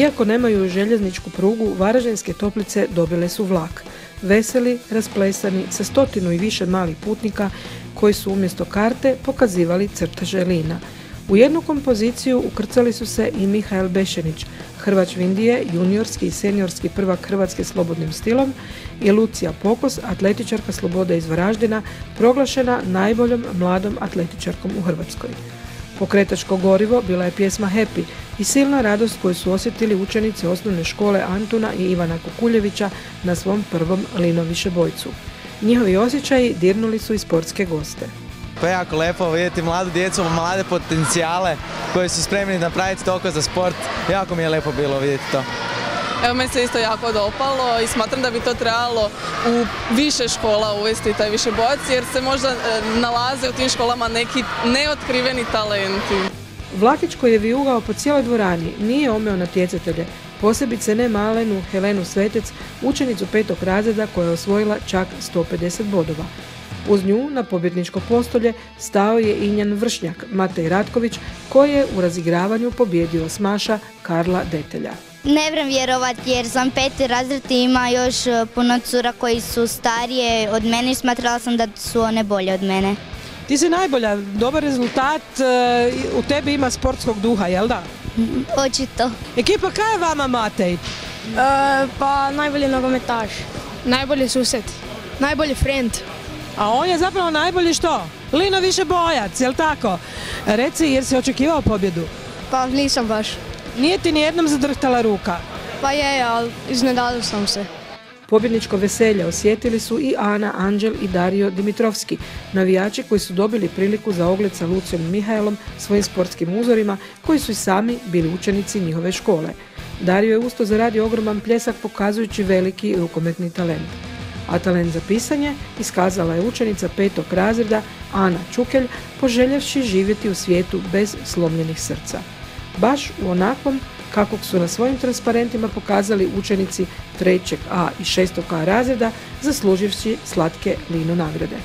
Iako nemaju željezničku prugu, Varaždinske Toplice dobile su vlak. Veseli, rasplesani, sa 100 i više malih putnika koji su umjesto karte pokazivali crteže lina. U jednu kompoziciju ukrcali su se i Mihael Bešenić, Hrvač Vindije, juniorski i seniorski prvak Hrvatske slobodnim stilom, i Lucija Pokos, atletičarka Slobode iz Varaždina, proglašena najboljom mladom atletičarkom u Hrvatskoj. Pokretačko gorivo bila je pjesma Happy i silna radost koju su osjetili učenici osnovne škole Antuna i Ivana Kukuljevića na svom prvom Lino višebojcu. Njihovi osjećaji dirnuli su i sportske goste. Pa jako lepo vidjeti mladu djecu, mlade potencijale koji su spremni napraviti toliko za sport. Jako mi je lepo bilo vidjeti to. Evo, meni se isto jako dopalo i smatram da bi to trebalo u više škola uvesti taj višebojac, jer se možda nalaze u tim školama neki neotkriveni talenti. Vlakić koji je vijugao po cijeloj dvorani nije omeo natjecatelje, posebice ne malenu Helenu Svetec, učenicu 5. razreda koja je osvojila čak 150 bodova. Uz nju na pobjedničko postolje stao je Injan Vršnjak, Matej Ratković, koji je u razigravanju pobjedio osmaša Karla Detelja. Ne vrem vjerovati jer sam 5. razred i ima još puno cura koji su starije od mene i smatrala sam da su one bolje od mene. Ti si najbolja, dobar rezultat, u tebi ima sportskog duha, jel da? Očito. Ekipa, kaj je vama Matej? Pa najbolji nogometaš, najbolji sused, najbolji friend. A on je zapravo najbolji što? Lino višebojac, jel tako? Reci, jer si očekivao pobjedu? Pa nisam baš. Nije ti nijednom zadrhtala ruka? Pa je, ali iznenadao sam se. Pobjedničko veselje osjetili su i Ana Anđel i Dario Dimitrovski, navijači koji su dobili priliku za ogled sa Lucijom i Mihaelom, svojim sportskim uzorima, koji su i sami bili učenici njihove škole. Dario je usto zaradio ogroman pljesak pokazujući veliki rukometni talent. A talent za pisanje iskazala je učenica 5. razreda Ana Čukelj, poželjevši živjeti u svijetu bez slomljenih srca. Baš u onakvom kakvog su na svojim transparentima pokazali učenici 3. A i 6. A razreda, zasluživši slatke Lino nagrade.